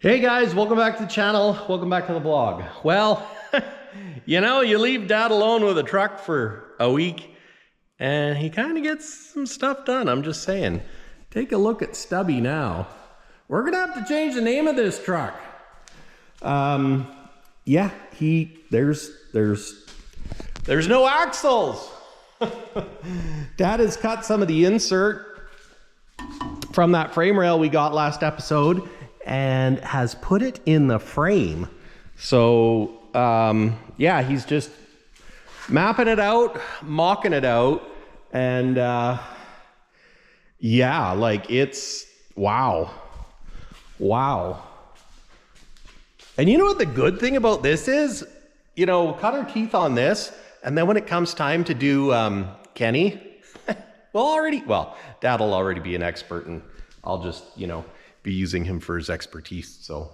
Hey guys, welcome back to the channel. Welcome back to the vlog. Well, you know, you leave Dad alone with a truck for a week and he kind of gets some stuff done. I'm just saying. Take a look at Stubby now. We're gonna have to change the name of this truck. Yeah, there's no axles. Dad has cut some of the insert from that frame rail we got last episode and has put it in the frame. So yeah, he's just mapping it out, mocking it out, and yeah, like it's wow. And you know what the good thing about this is? You know, cut our teeth on this, and then when it comes time to do Kenny, well, Dad'll already be an expert, and I'll just, you know, be using him for his expertise. So,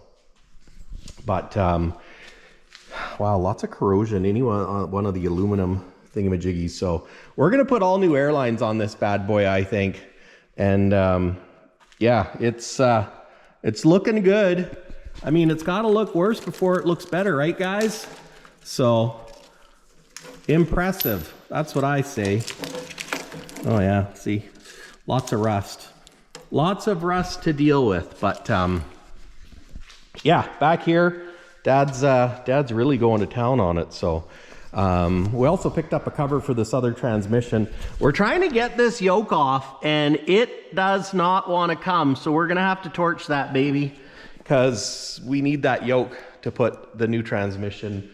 but wow, lots of corrosion on one of the aluminum thingamajiggies. So we're gonna put all new airlines on this bad boy, I think, and yeah, it's looking good. I mean, it's got to look worse before it looks better, right, guys? So impressive. That's what I say. Oh yeah, see, lots of rust. Lots of rust to deal with, but yeah, back here, Dad's really going to town on it. So we also picked up a cover for this other transmission. We're trying to get this yoke off, and it does not want to come. So we're gonna have to torch that baby, because we need that yoke to put the new transmission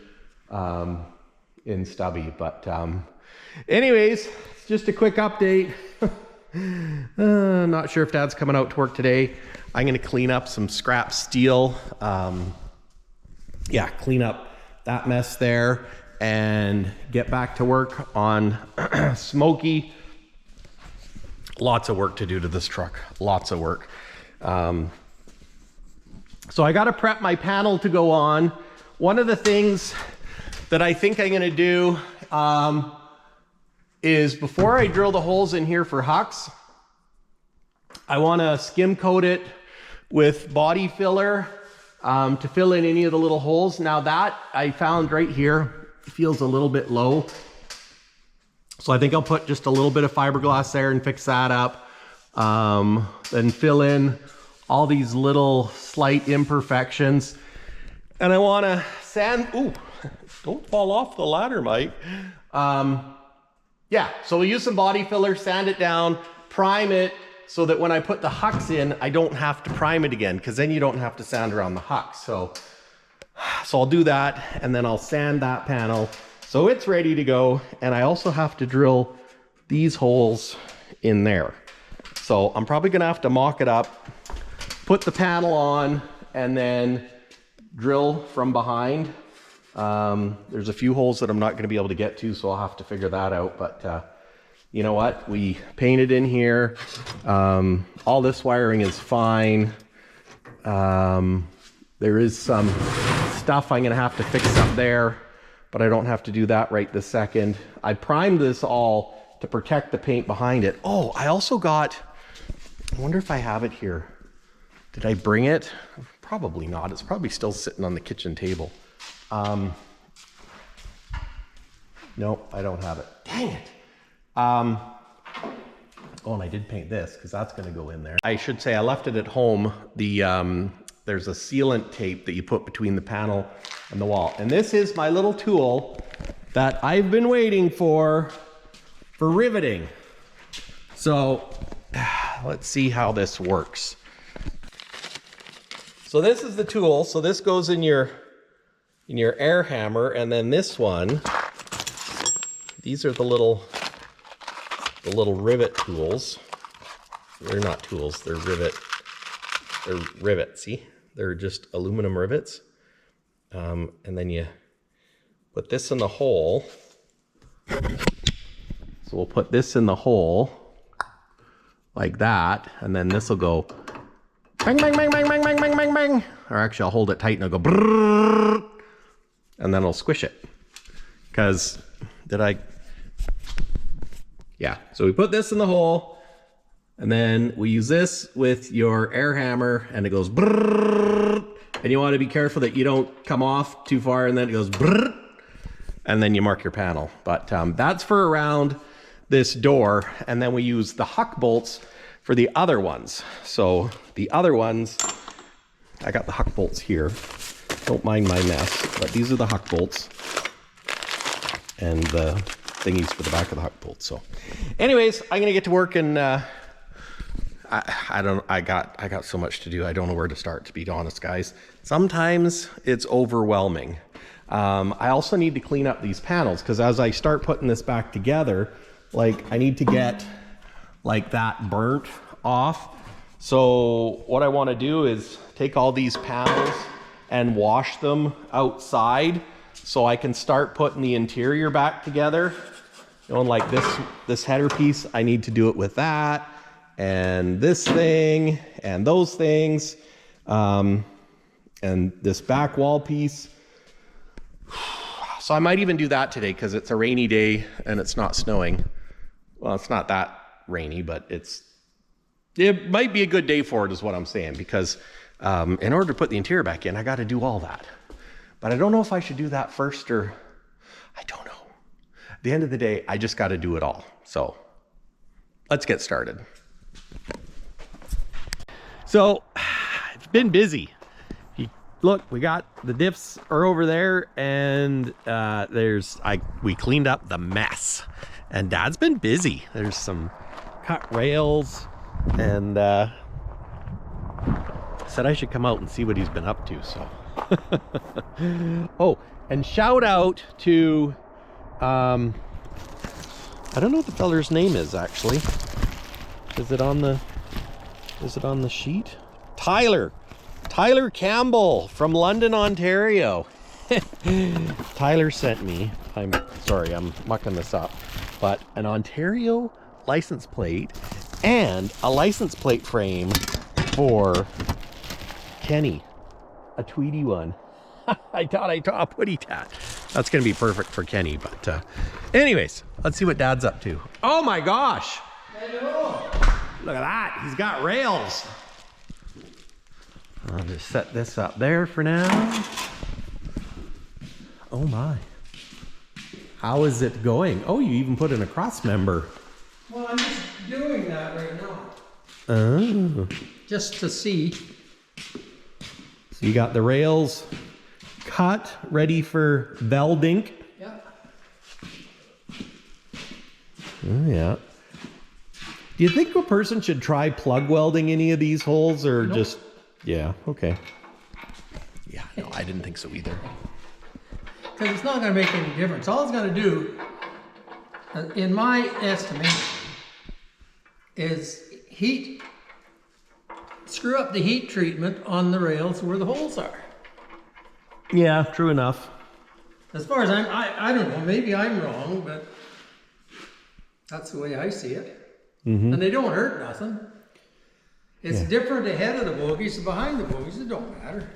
in Stubby. But anyways, it's just a quick update. Not sure if Dad's coming out to work today. I'm gonna clean up some scrap steel. Yeah, clean up that mess there and get back to work on Smokey. Lots of work to do to this truck, lots of work. So I gotta prep my panel to go on. One of the things that I think I'm gonna do is, before I drill the holes in here for hucks, I wanna skim coat it with body filler to fill in any of the little holes. Now that I found right here feels a little bit low. So I think I'll put just a little bit of fiberglass there and fix that up. Then fill in all these little slight imperfections. And I wanna sand, ooh, don't fall off the ladder, Mike. Yeah, so we'll use some body filler, sand it down, prime it, so that when I put the hucks in, I don't have to prime it again, because then you don't have to sand around the hucks. So I'll do that, and then I'll sand that panel so it's ready to go. And I also have to drill these holes in there. So I'm probably gonna have to mock it up, put the panel on, and then drill from behind. There's a few holes that I'm not going to be able to get to, so I'll have to figure that out. But you know what? We painted in here. All this wiring is fine. There is some stuff I'm going to have to fix up there, but I don't have to do that right this second. I primed this all to protect the paint behind it. Oh, I also got, I wonder if I have it here. Did I bring it? Probably not. It's probably still sitting on the kitchen table. No, I don't have it. Dang it. Oh, and I did paint this, because that's going to go in there. I should say I left it at home. There's a sealant tape that you put between the panel and the wall. And this is my little tool that I've been waiting for riveting. So let's see how this works. So this is the tool. So this goes in your air hammer, and then this one, these are the little rivet tools. They're not tools, they're rivets, see? They're just aluminum rivets. And then you put this in the hole. So we'll put this in the hole like that, and then this will go bang, bang, bang, bang, bang, bang, bang, bang, bang. Or actually, I'll hold it tight and it'll go brrrr, and then I'll squish it. Because, yeah. So we put this in the hole, and then we use this with your air hammer, and it goes brrrr, And you want to be careful that you don't come off too far and then it goes brrr, and then you mark your panel. But that's for around this door. And then we use the huck bolts for the other ones. So the other ones, I got the huck bolts here. Don't mind my mess, but these are the huck bolts and the thingies for the back of the huck bolts. So anyways, I'm gonna get to work, and I got so much to do. I don't know where to start, to be honest, guys. Sometimes it's overwhelming. I also need to clean up these panels, because as I start putting this back together, like, I need to get like that burnt off. So what I want to do is take all these panels and wash them outside, so I can start putting the interior back together. You know, like this header piece, I need to do it with that, and this thing, and those things, and this back wall piece. So I might even do that today, because it's a rainy day and it's not snowing. Well, it's not that rainy, but it might be a good day for it, is what I'm saying, because in order to put the interior back in, I got to do all that. But I don't know if I should do that first, or I don't know. At the end of the day, I just got to do it all. So let's get started. So it's been busy. Look, we got the diffs are over there, and we cleaned up the mess, and Dad's been busy. There's some cut rails, and said I should come out and see what he's been up to. So oh, and shout out to I don't know what the feller's name is, actually. Is it on the sheet? Tyler Campbell from London, Ontario. Tyler sent me, I'm sorry, I'm mucking this up, but an Ontario license plate and a license plate frame for Kenny, a Tweety one. I thought I saw a putty tat. That's gonna be perfect for Kenny, but anyways, let's see what Dad's up to. Oh my gosh! Hello. Look at that, he's got rails. I'll just set this up there for now. Oh my. How is it going? Oh, you even put in a cross member. Well, I'm just doing that right now. Oh. Just to see. So you got the rails cut, ready for welding. Yeah. Oh yeah. Do you think a person should try plug welding any of these holes, or Nope. just... Yeah, okay. Yeah, no, I didn't think so either. Because it's not going to make any difference. All it's going to do, in my estimation, is screw up the heat treatment on the rails where the holes are. Yeah, true enough. As far as I don't know, maybe I'm wrong, but that's the way I see it. Mm-hmm. And they don't hurt nothing. It's different ahead of the bogies and behind the bogies. It don't matter.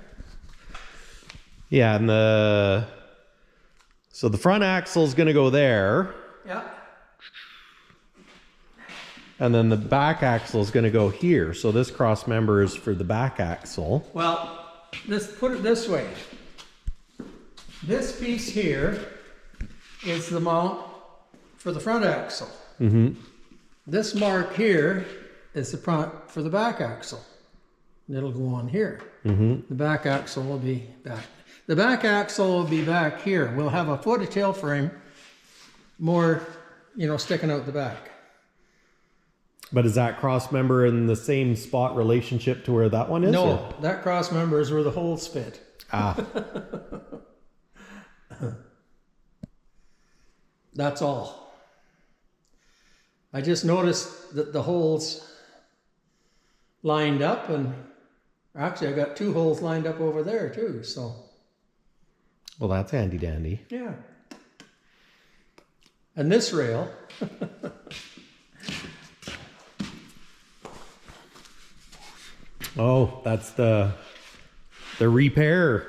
Yeah, and so the front axle is going to go there. Yeah. And then the back axle is going to go here. So this cross member is for the back axle. Well, put it this way. This piece here is the mount for the front axle. Mm-hmm. This mark here is the front for the back axle. And it'll go on here. Mm-hmm. The back axle will be back. The back axle will be back here. We'll have a foot of tail frame more, sticking out the back. But is that cross member in the same spot relationship to where that one is? No, or? that cross member is where the holes fit. Ah. That's all. I just noticed that the holes lined up, and actually I got 2 holes lined up over there too, so. Well, that's handy dandy. Yeah. And this rail. Oh, that's the repair.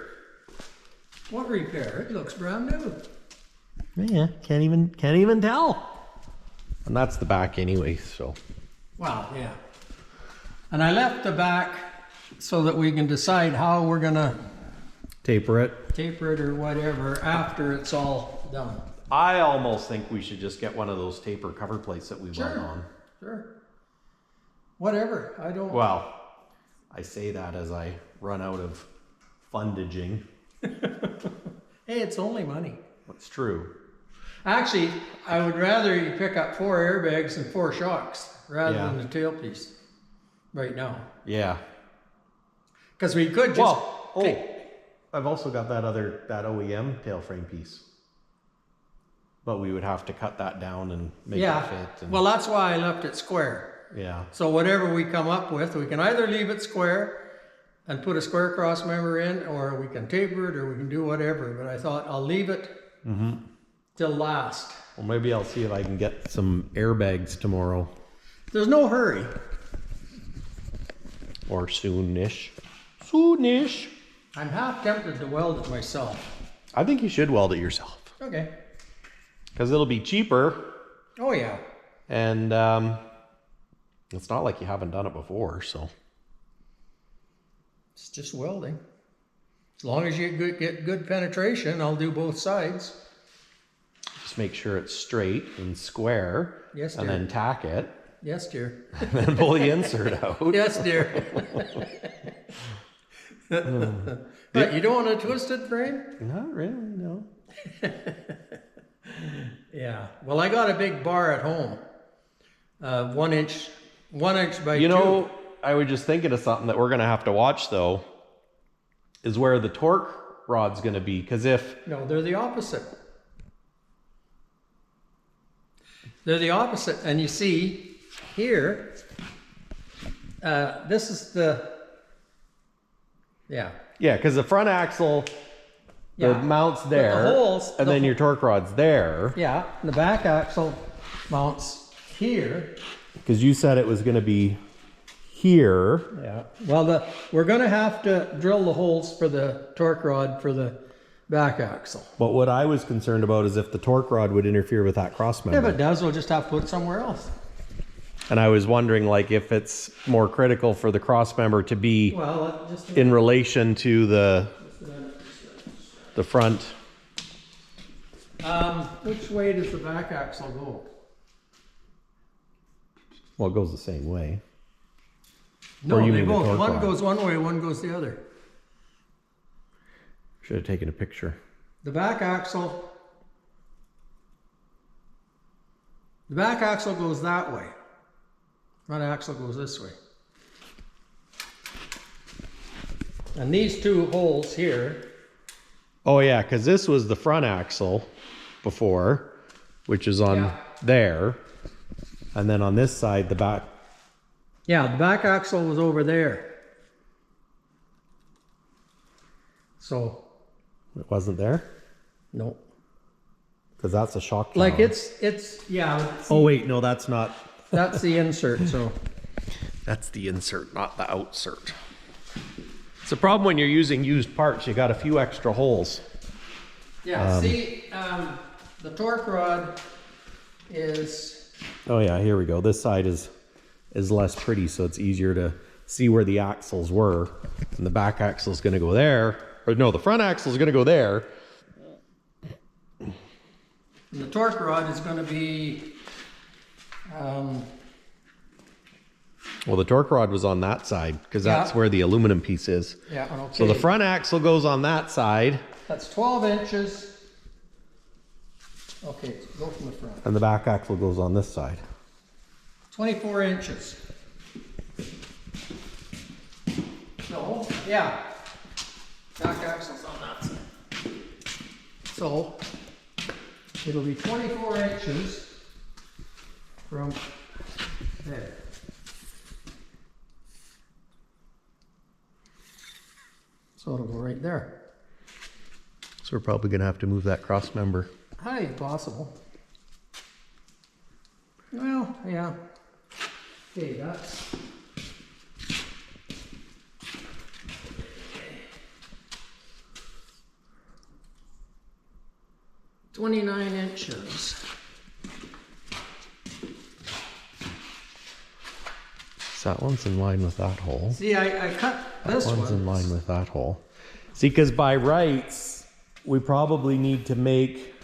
What repair? It looks brand new. Yeah, can't even tell. And that's the back anyway, so. Wow, yeah. And I left the back so that we can decide how we're gonna Taper it. taper it or whatever after it's all done. I almost think we should just get one of those taper cover plates that we weld Sure. on. Sure. Whatever. I don't. Well, I say that as I run out of fundaging. Hey, it's only money. That's true. Actually, I would rather you pick up 4 airbags and 4 shocks rather than the tailpiece right now. Yeah. Because we could just. Well, I've also got that OEM tail frame piece. But we would have to cut that down and make it fit. And, well, that's why I left it square. yeah. So whatever we come up with, we can either leave it square and put a square cross member in, or we can taper it, or we can do whatever. But I thought I'll leave it till last. Well, maybe I'll see if I can get some airbags tomorrow. There's no hurry. Or soonish. Soonish. I'm half tempted to weld it myself. I think you should weld it yourself. Okay. Because it'll be cheaper. Oh yeah. And it's not like you haven't done it before, so. It's just welding. As long as you get good penetration, I'll do both sides. Just make sure it's straight and square. Yes, and dear. then tack it. Yes, dear. And then pull the insert out. Yes, dear. But you don't want a twisted frame? Not really, no. Yeah. Well, I got a big bar at home. 1 inch by 2. You know, I was just thinking of something that we're going to have to watch, though, is where the torque rod's going to be. Because if... No, they're the opposite. They're the opposite. And you see, here, this is the... Yeah. Yeah, because the front axle, the mount's But there, the holes, and then your torque rod's there. Yeah, the back axle mounts here. Because you said it was going to be here. Yeah. Well, we're going to have to drill the holes for the torque rod for the back axle. But what I was concerned about is if the torque rod would interfere with that cross member. If it does, we'll just have to put it somewhere else. And I was wondering, like, if it's more critical for the cross member to be Well, just in relation to the front. which way does the back axle go? Well, it goes the same way. No, Or you they mean the both. torque One rod? goes one way, one goes the other. Should have taken a picture. The back axle goes that way. Front axle goes this way. And these 2 holes here. Oh yeah, because this was the front axle before, which is on there. And then on this side, the back. Yeah, the back axle was over there. So. It wasn't there? No. Because that's a shock Like valve. it's yeah. Oh wait, no, that's not. That's the insert, so. That's the insert, not the outsert. It's a problem when you're using used parts. You got a few extra holes. Yeah, see, the torque rod is... Oh yeah, here we go. This side is less pretty, so it's easier to see where the axles were. And the back axle is going to go there. Or no, the front axle is going to go there. And the torque rod is going to be... Well, the torque rod was on that side because that's where the aluminum piece is. Yeah, okay. So the front axle goes on that side. That's 12 inches. Okay, go from the front. And the back axle goes on this side. 24 inches. So, yeah. Back axle's on that side. So, it'll be 24 inches from there. So it'll go right there. So we're probably going to have to move that cross member. Highly possible. Well, yeah. Okay, that's... 29 inches. So that one's in line with that hole. See, I cut this That one's in one. line with that hole. See, because by rights, we probably need to make,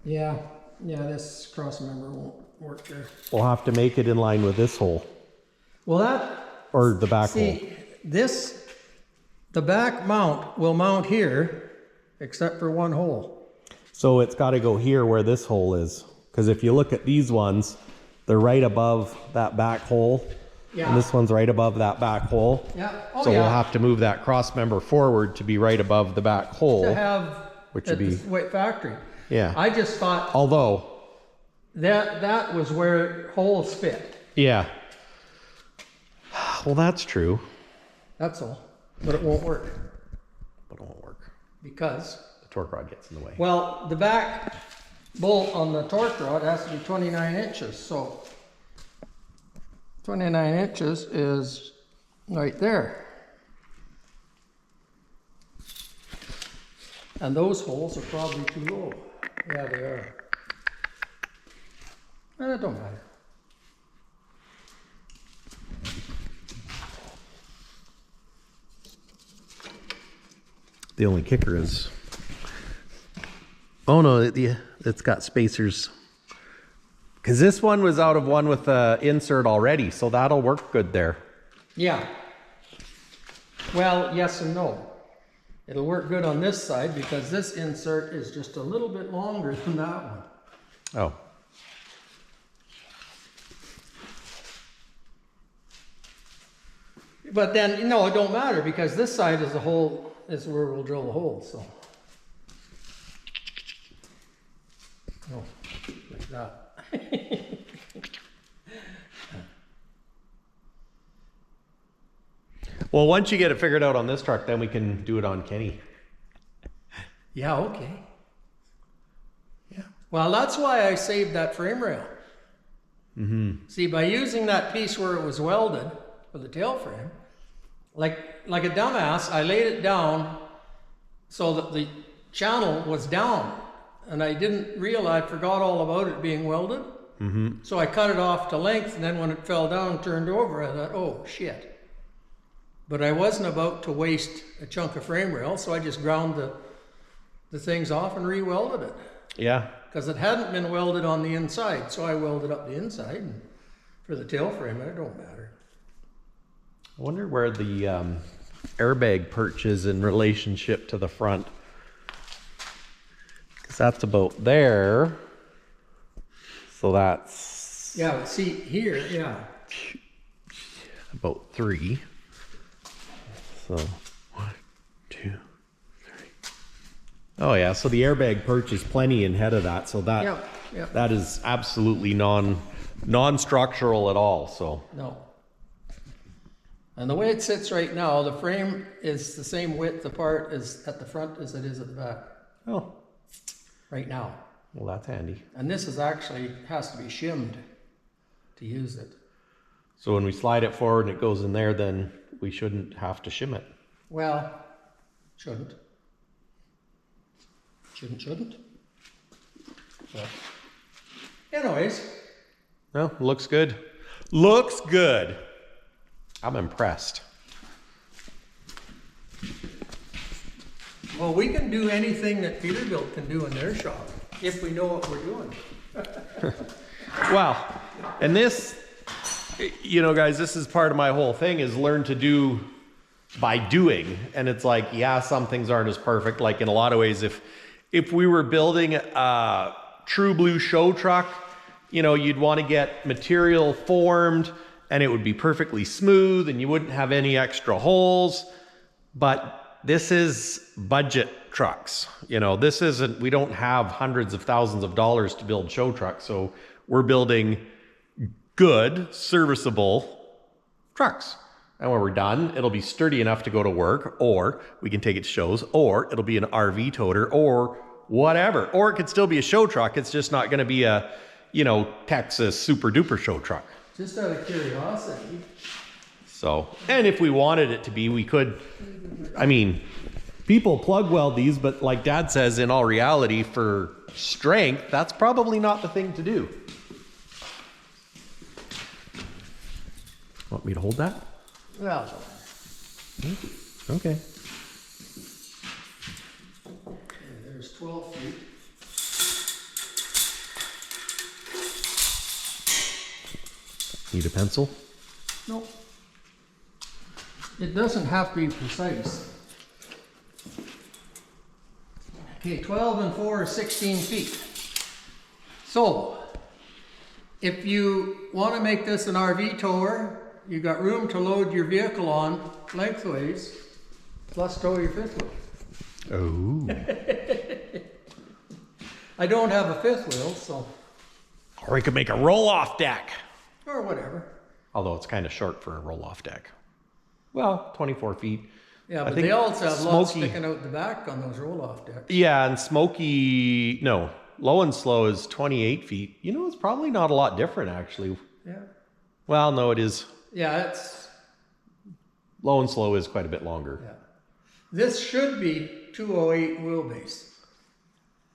Yeah, this cross member won't work there. we'll have to make it in line with this hole, Well, that, or the back hole. see, the back mount will mount here, except for one hole. So it's got to go here where this hole is. Because if you look at these ones, they're right above that back hole. Yeah. And this one's right above that back hole. Yeah. Oh, So yeah. we'll have to move that cross member forward to be right above the back hole. To have Which at would be- the white factory. Yeah. I just thought Although, that was where holes fit. yeah. Well, that's true. That's all. But it won't work But it won't work. because, The torque rod gets in the way. well, the back bolt on the torque rod has to be 29 inches. So 29 inches is right there. And those holes are probably too low. Yeah, they are. And it don't matter. The only kicker is, oh no, it's got spacers. Because this one was out of one with the insert already, so that'll work good there. Yeah. Well, yes and no. It'll work good on this side because this insert is just a little bit longer than that one. Oh. But then, no, it don't matter because this side is the hole, is where we'll drill the hole, so. Oh, like that. Well, once you get it figured out on this truck, then we can do it on Kenny. Yeah, okay. Yeah. Well, that's why I saved that frame rail. Mm-hmm. See, by using that piece where it was welded for the tail frame, like a dumbass, I laid it down so that the channel was down, and I didn't realize, I forgot all about it being welded. Mm-hmm. So I cut it off to length, and then when it fell down, turned over, I thought, oh shit. But I wasn't about to waste a chunk of frame rail, so I just ground the things off and re-welded it. Yeah. Because it hadn't been welded on the inside, so I welded up the inside, and for the tail frame, it don't matter. I wonder where the airbag perch is in relationship to the front. Because that's about there. So that's Yeah, but see here, yeah. about 3. So 1, 2, 3. Oh yeah, so the airbag perch is plenty in head of that. So that Yep. that is absolutely non-structural at all. So No. And the way it sits right now, the frame is the same width apart as at the front as it is at the back, oh, right now. well that's handy. And this is actually, has to be shimmed to use it. So when we slide it forward and it goes in there, then we shouldn't have to shim it. Well, shouldn't. Shouldn't. But anyways, No, looks good. Looks good. I'm impressed. well, we can do anything that Peterbilt can do in their shop, if we know what we're doing. Well, and this, you know, guys, this is part of my whole thing is learn to do by doing. And it's like, yeah, some things aren't as perfect. Like in a lot of ways, if we were building a true blue show truck, you know, you'd want to get material formed and it would be perfectly smooth and you wouldn't have any extra holes. But this is budget trucks. You know, this isn't, we don't have hundreds of thousands of dollars to build show trucks. So we're building good, serviceable trucks. And when we're done, it'll be sturdy enough to go to work, or we can take it to shows, or it'll be an RV toter, or whatever. Or it could still be a show truck. It's just not going to be a, you know, Texas super duper show truck. Just out of curiosity. So, and if we wanted it to be, we could, I mean, people plug weld these, but like Dad says, in all reality, for strength, that's probably not the thing to do. Want me to hold that? Well, Okay. There's 12 feet. Need a pencil? No. It doesn't have to be precise. Okay, 12 and 4 is 16 feet. So, if you want to make this an RV tower, you got room to load your vehicle on lengthways, plus tow your fifth wheel. Oh. I don't have a fifth wheel, so, Or we could make a roll-off deck. or whatever. Although it's kind of short for a roll-off deck. Well, 24 feet. Yeah, I but think they also have lots Smoky- sticking out the back on those roll-off decks. Yeah, and Smoky, no, Low and Slow is 28 feet. You know, it's probably not a lot different, actually. Yeah. Well, no, it is. Yeah, it's, Low and Slow is quite a bit longer. yeah. This should be 208 wheelbase.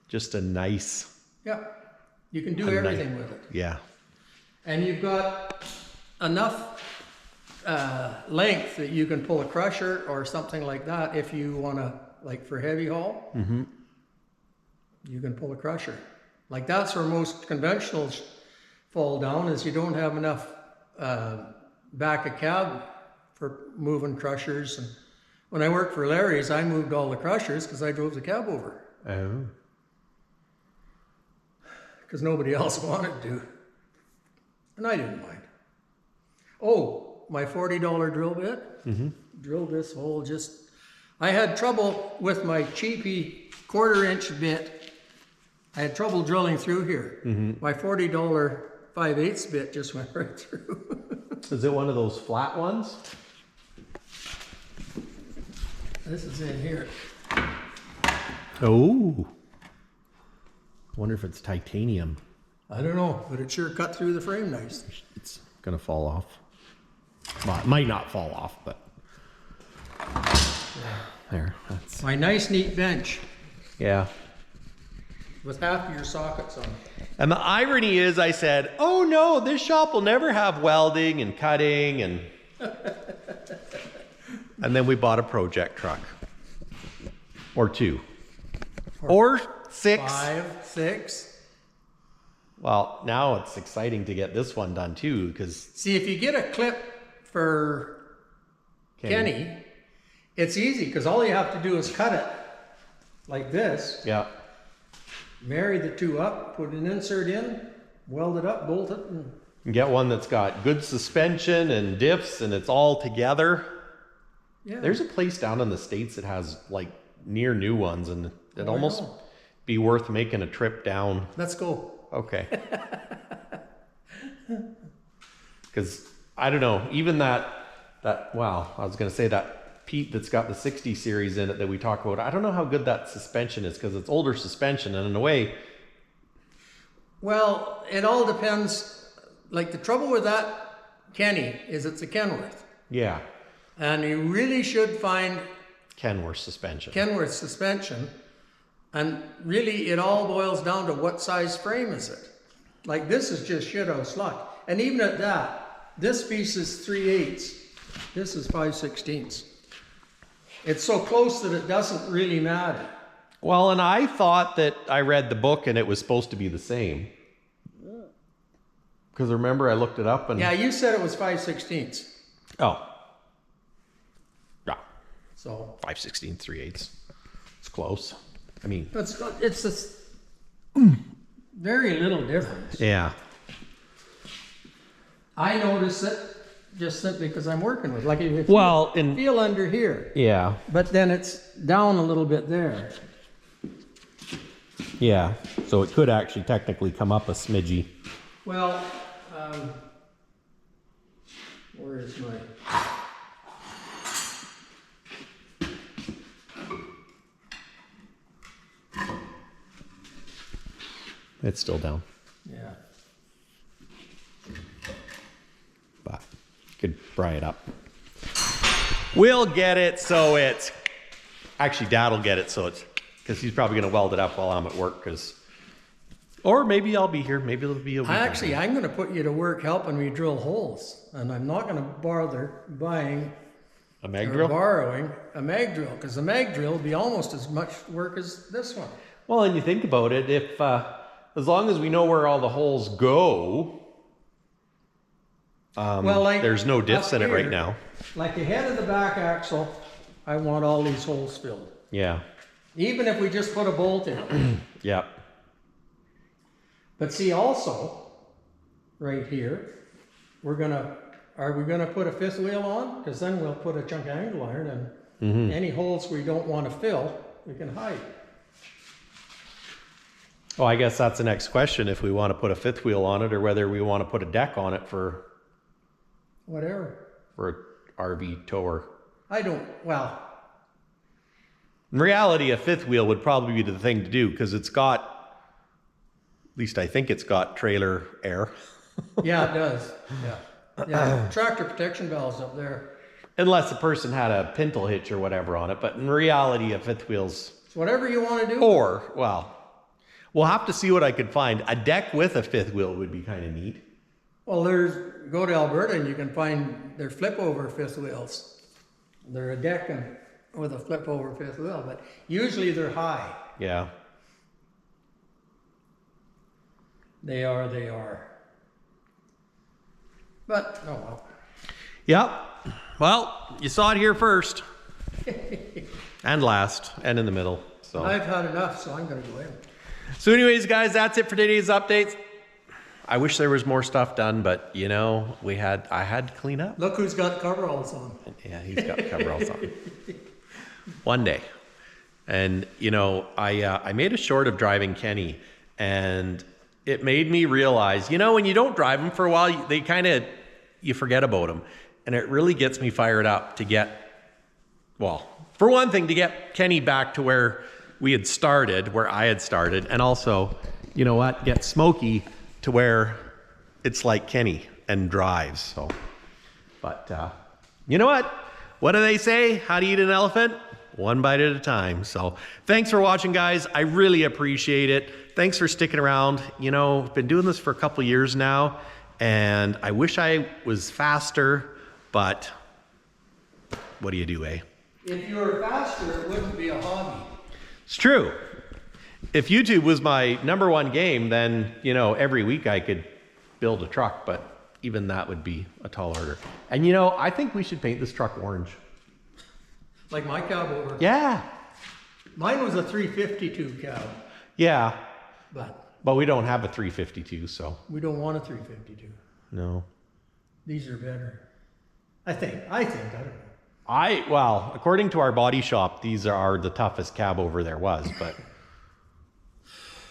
Just a nice, Yeah. You can do A everything with it. yeah. And you've got enough length that you can pull a crusher or something like that if you want to, like for heavy haul. Mm-hmm. You can pull a crusher. Like that's where most conventionals fall down, is you don't have enough back of cab for moving crushers. And when I worked for Larry's, I moved all the crushers because I drove the cab over. Oh. Because nobody else wanted to. And I didn't mind. Oh, my $40 drill bit. Mm-hmm. Drilled this hole just... I had trouble with my cheapy 1/4-inch bit. I had trouble drilling through here. Mm-hmm. My $40 5/8 bit just went right through. Is it one of those flat ones? This is in here. Oh. Wonder if it's titanium. I don't know, but it sure cut through the frame nice. It's gonna fall off. Well, it might not fall off, but there. That's My nice neat bench yeah. with half of your sockets on it. And the irony is, I said, "Oh no, this shop will never have welding and cutting," and and then we bought a project truck, or 2, or 6. 5, 6. Well, now it's exciting to get this one done too, because See, if you get a clip for Kenny, it's easy because all you have to do is cut it like this, yeah, marry the two up, put an insert in, weld it up, bolt it, and and get one that's got good suspension and diffs, and it's all together. yeah. There's a place down in the States that has like near new ones, and it'd Oh, I almost know. be worth making a trip down. Let's go. Okay. Because I don't know, even that wow, I was gonna say that Pete that's got the 60 series in it that we talk about. I don't know how good that suspension is because it's older suspension, and in a way, Well, it all depends. Like the trouble with that Kenny is it's a Kenworth. yeah, And you really should find Kenworth suspension. Kenworth suspension. And really, it all boils down to what size frame is it. Like this is just shit house luck. And even at that, this piece is 3/8. This is 5/16. It's so close that it doesn't really matter. Well, and I thought that I read the book and it was supposed to be the same. Because remember, I looked it up and Yeah, you said it was 5/16. oh, yeah, So 5/16, 3/8. It's close. I mean, it's just very little difference. yeah. I notice it just simply because I'm working with. Like if Well, you and feel under here, yeah, but then it's down a little bit there. yeah. So it could actually technically come up a smidgy. Well, where is my? It's still down, Yeah. but could pry it up. We'll get it so it's actually Dad'll get it so it's because he's probably gonna weld it up while I'm at work. Because or maybe I'll be here. Maybe it'll be a week. I'm going to put you to work helping me drill holes, and I'm not going to bother buying A mag or drill? borrowing a mag drill, because the mag drill would be almost as much work as this one. Well, and you think about it, if as long as we know where all the holes go, Like there's no diffs up in it right here, now. Like the head of the back axle, I want all these holes filled. Yeah. Even if we just put a bolt in. Yeah. But see also, right here, are we gonna put a fifth wheel on? Because then we'll put a chunk angle iron and any holes we don't want to fill, we can hide. Well, I guess that's the next question, if we want to put a fifth wheel on it or whether we want to put a deck on it for Whatever. an RV tower. Well, In reality, a fifth wheel would probably be the thing to do because it's got, at least I think it's got trailer air. yeah, it does. Yeah. Tractor protection valves up there. Unless the person had a pintle hitch or whatever on it. But in reality, a fifth wheel's... It's whatever you want to do. Or, well, we'll have to see what I could find. A deck with a fifth wheel would be kind of neat. Well, go to Alberta and you can find their flip over fifth wheels. They're a deck with a flip over fifth wheel, but usually they're high. Yeah. They are. But, oh well. Yep. Well, you saw it here first. And last. And in the middle. So. I've had enough, so I'm going to go in. So anyways, guys, that's it for today's updates. I wish there was more stuff done, but you know, I had to clean up. Look who's got coveralls on. Yeah, he's got coveralls on. One day. And you know, I made a short of driving Kenny, and it made me realize, you know, when you don't drive them for a while, you forget about them. And it really gets me fired up to get, well, for one thing, to get Kenny back to where we had started, where I had started, and also, you know what, get Smokey to where it's like Kenny and drives. So, but you know what? What do they say? How do you eat an elephant? One bite at a time. So thanks for watching, guys. I really appreciate it. Thanks for sticking around. You know, I've been doing this for a couple years now, and I wish I was faster, but what do you do, eh? If you were faster, it wouldn't be a hobby. It's true. If YouTube was my #1 game, then, you know, every week I could build a truck, but even that would be a tall order. And, you know, I think we should paint this truck orange. Like my cab over. Yeah. Mine was a 352 cab, Yeah. but we don't have a 352, so. we don't want a 352. No. These are better. I think, I don't know. Well, according to our body shop, these are the toughest cab over there was, but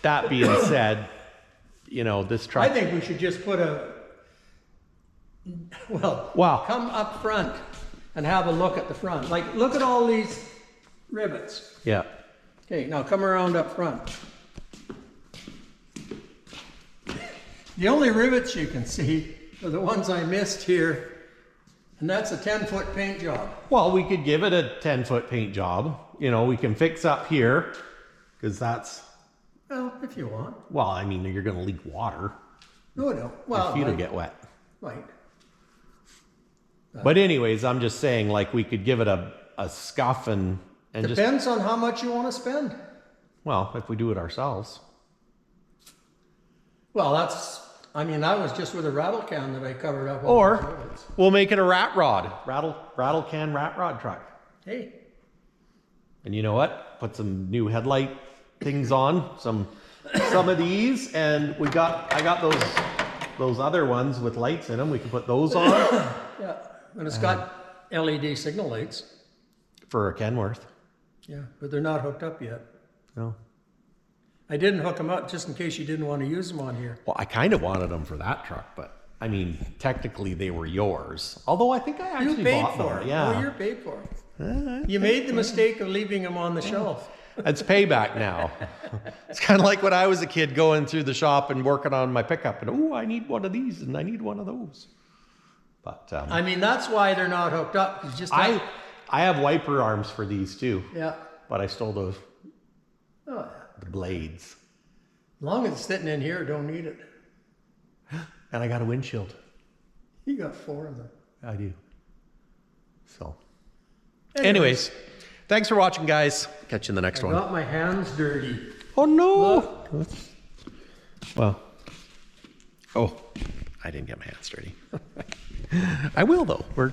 that being said, you know, this truck. I think we should just put Wow. come up front and have a look at the front. Like, look at all these rivets. Yeah. Okay, now come around up front. The only rivets you can see are the ones I missed here, and that's a 10-foot paint job. Well, we could give it a 10-foot paint job. You know, we can fix up here, because that's, Well, if you want. well, I mean, you're going to leak water. No. Well, Your feet will get wet. Right. But anyways, I'm just saying, like, we could give it a scuff and just, Depends on how much you want to spend. well, if we do it ourselves. Well, that was just with a rattle can that I covered up. all those Or rivets. we'll make it a rat rod, rattle can rat rod truck. Hey, And you know what? Put some new headlight things on, some of these, and I got those other ones with lights in them. We can put those on yeah, and it's got LED signal lights. for a Kenworth. Yeah, but they're not hooked up yet. No. I didn't hook them up just in case you didn't want to use them on here. Well, I kind of wanted them for that truck, but I mean, technically they were yours. Although I think I You actually paid bought for them. it. Yeah. Oh, you're paid for it. You made the mistake of leaving them on the shelf. It's payback now. It's kind of like when I was a kid going through the shop and working on my pickup, and oh, I need one of these and I need one of those. But I mean, that's why they're not hooked up. It's just I have wiper arms for these too, yeah. but I stole those Oh, yeah. the blades, As long as it's sitting in here, don't need it. and I got a windshield. You got 4 of them. I do. So Anyways, thanks for watching, guys. Catch you in the next one. Got my hands dirty. Oh no. Well. Oh, I didn't get my hands dirty. I will though. We're,